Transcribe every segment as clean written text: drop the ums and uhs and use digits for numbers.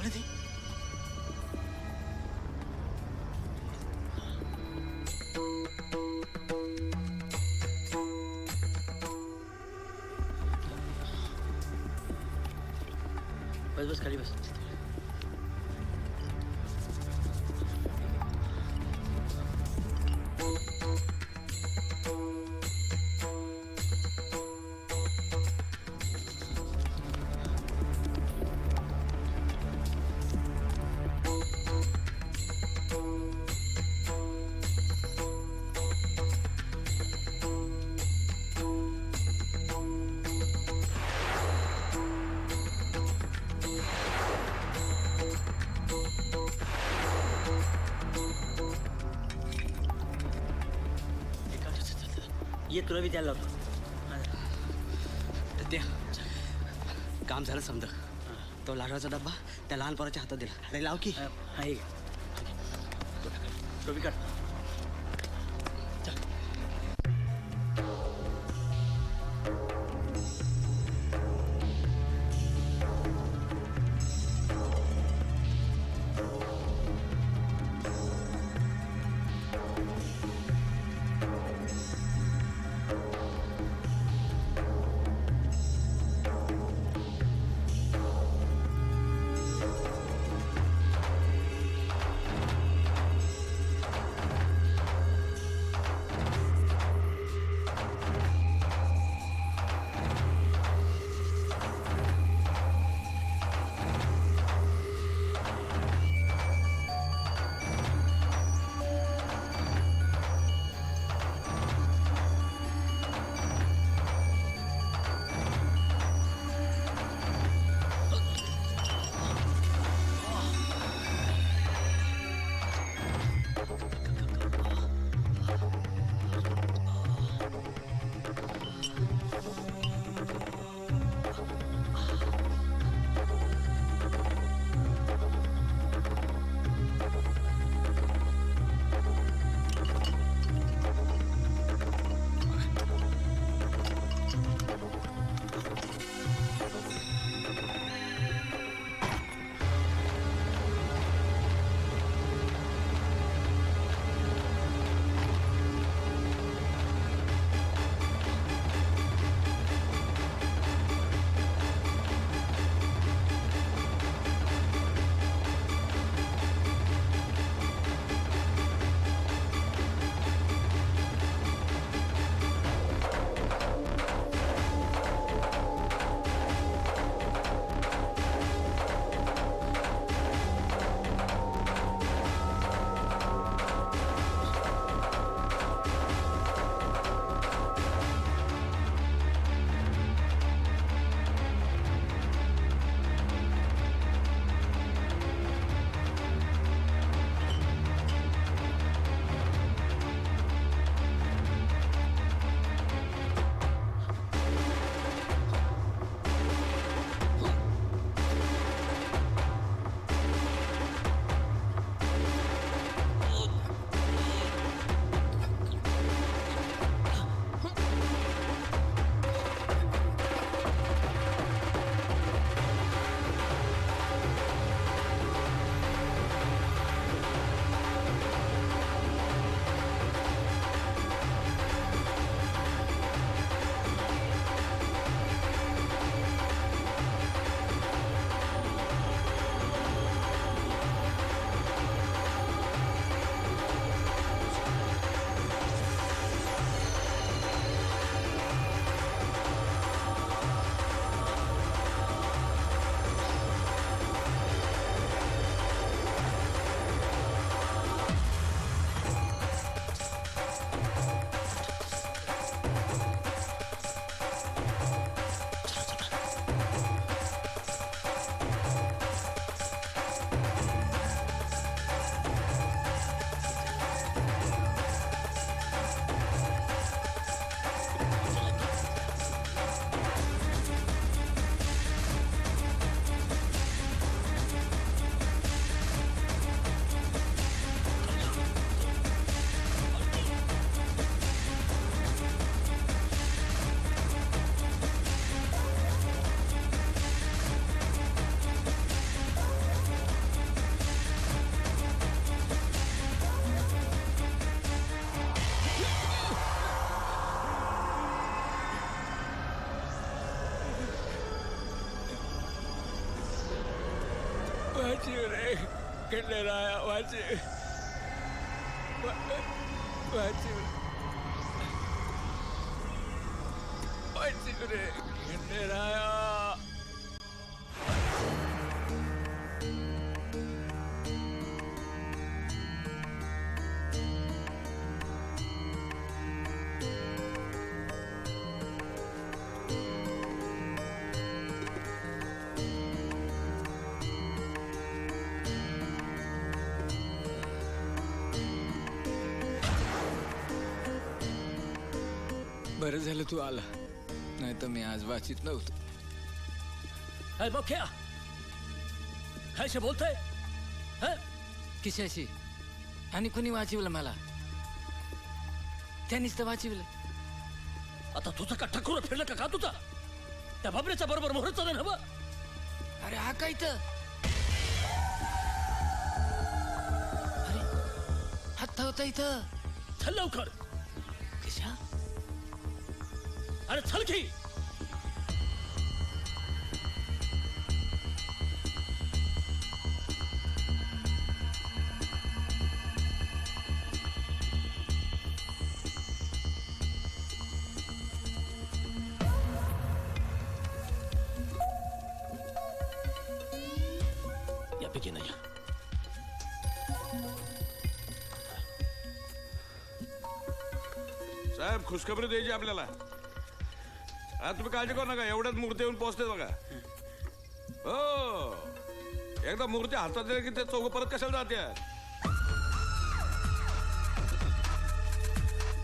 कोण आहे ती? बस बस खाली बस. ये तुला बी द्यायला लावतो. त्या काम झालं समजा. तो लाडवाचा डब्बा त्या लहान पोराच्या हातात दिला. अरे लाव की. हा ये टोपी काढ. वाचीव रे खंडेराया वाचीव वाचीव वाचीव रे खंडेराया बरं झालं तू आला नाही तर मी आज वाचित नव्हतो. अरे मोख्या काय बोलतोय किशाशी आणि कुणी वाचवलं मला त्यांनीच तर वाचवलं. आता तुझं का ठकूर फिरलं का तुझा त्या बाबऱ्याच्या बरोबर मोहर चालेल हवं. अरे हा काय तर अरे हत्ता होता इथं. चल लवकर. कशा अरे चल की. यापैकी नाही. साहेब खुशखबरी द्यायची आपल्याला. तुम्ही काळजी करू नका एवढ्याच मूर्ती येऊन पोहोचते बघा. हो एकदा मूर्ती हातात दिली की ते चौघ परत कशाला जाते.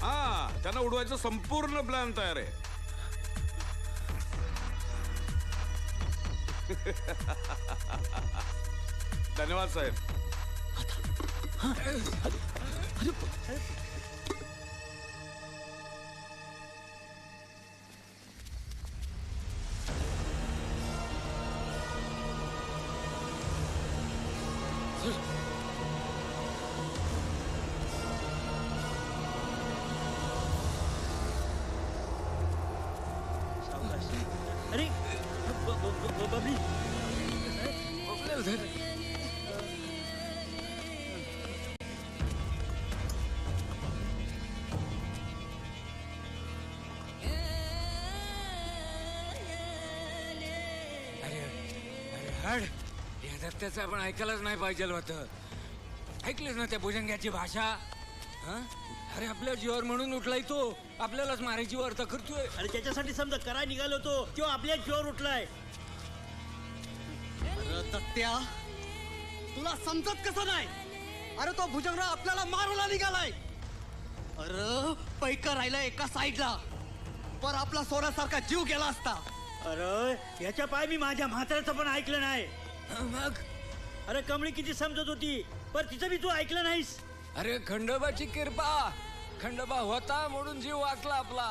हा त्यांना उडवायचं संपूर्ण प्लॅन तयार आहे. धन्यवाद साहेब. अरे बबली हड या दत्त्याचं आपण ऐकायलाच नाही पाहिजे होतं. ऐकलंच ना त्या भुजंग्याची भाषा. अरे आपल्या जीवावर म्हणून उठलाय तो. आपल्यालाच मारायची वार्ता करतोय. अरे त्याच्यासाठी समजा करा निघालो तो किंवा आपल्या जीवावर उठलाय. अरे दत्त्या तुला समजत कसं नाही. अरे तो भुजंगराव आपल्याला मारायला निघालाय. अरे पैका राहिला एका साईडला पर आपला सोन्यासारखा जीव गेला असता. अरे याच्या पाय मी माझ्या म्हाताऱ्याचं पण ऐकलं नाही. मग अरे कमळी किती समजत होती पण तिचं बी तू ऐकलं नाहीस. अरे खंडोबाची कृपा. खंडोबा होता म्हणून जीव वाचला आपला.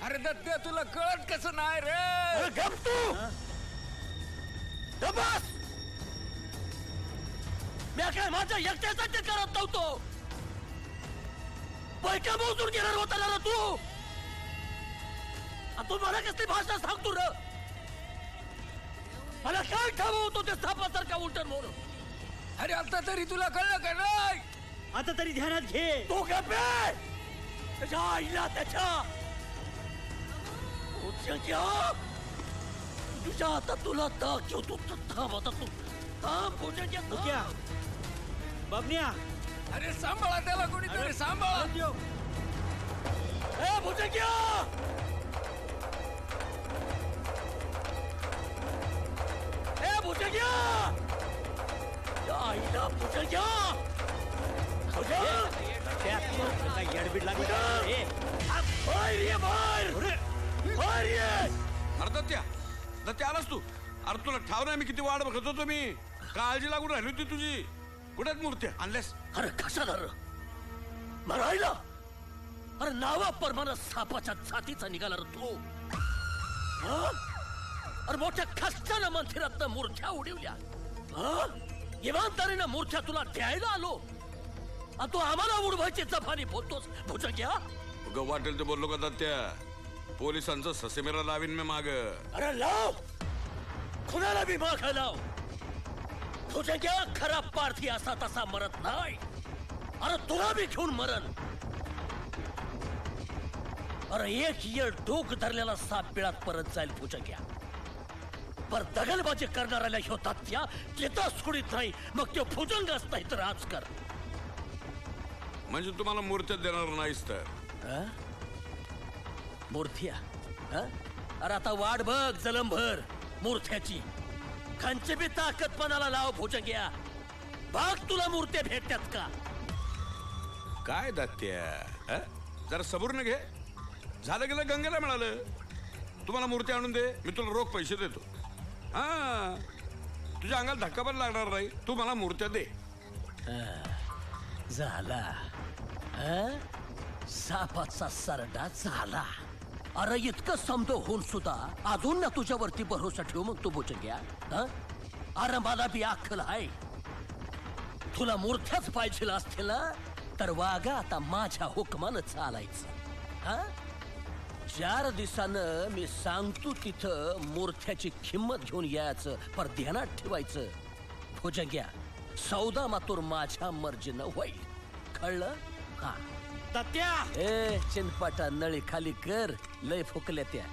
अरे दत्त्या तुला कळत कसं नाही रे. गप तू. बस मी काय माझ्या एकट्यासाठी करत नव्हतो. पैका मोजून घेणार होता ना तू. तू मला कसली भाषा सांगतो र. मला काय ठाव होतो ते सापासारखा उलटन म्हणून. अरे आता तरी तुला कळलं का नाही. आता तरी ध्यानात घे. तू गप रे. त्याच्या आईला त्याच्या तुझ्या आता तुला दाखव. तू थांब आता. तू थांब मुक्या बबन्या अरे सांभाळा त्याला कोणीतरी सांभाळा. ए भुजंग्या ए भुजंग्या आईला भुजंग्या येडबीड लागली. अरे दत्त्या दत्त्या आलास तू. अरे तुला ठाव नाही मी किती वाट बघत होतो. मी काळजी लागून राहिली होती तुझी. कुठेच मूर्ती आणल्यास. अरे कशाला र मरायला. अरे नावा परमाना सापाच्या छातीचा निघाला रे तू. अरे मोठ्या कष्टानं मंदिरातनं मूर्त्या उडवल्या. इमानदारीनं मूर्त्या तुला द्यायला आलो आणि तू आम्हाला उडवायची जफानी बोलतोस भुजंग्या. उगं वाटेल ते बोललो का दत्त्या. पोलिसांचं ससेमेरा लावीन मी माग. अरे लाव. कुणाला बी माग लाव. भुजंग्या खरा पारथी असा तसा मरत नाही. अरे तुला बी घेऊन मरण. अरे एक येळ डोक धरलेला साप बिळात परत जाईल भुजंग्या. पर दगलबाजी करणाऱ्याला ह्यो तात्या तिथं सोडित नाही. मग तो भुजंगच नाही तर आजकर. म्हणजे तुम्हाला मूर्त्या देणार नाहीस तर मूर्त्या अरे आता वाट बघ जलमभर मूर्त्याची. खांची बी ताकदपणाला लाव भुजंग्या. बघ तुला मूर्त्या भेटतात का. काय दात्या जरा सबूरने घे. झालं गेलं गंगेला मिळालं. तुम्हाला मूर्ती आणून दे, मी तुला रोख पैसे देतो. हा तुझ्या अंगाला धक्का पण लागणार नाही. तू मला मूर्त्या दे. झाला सापाचा सरडा झाला. अरे इतकं समजो होऊन सुद्धा अजून ना तुझ्यावरती भरोसा ठेवू मग तू भुजंग्या. अरे मला बी अक्कल आहे. तुला मूर्त्याच पाहिजे असतील ना तर वागा आता माझ्या हुकमानं चालायचं. 4 दिवसानं मी सांगतो तिथं मूर्त्याची किंमत घेऊन यायचं. पर ध्यानात ठेवायचं भुजंग्या सौदा मातूर माझ्या मर्जीनं होईल. कळलं. हा तात्या ए चिनपाटा नळी खाली कर. लय फुकल्या त्या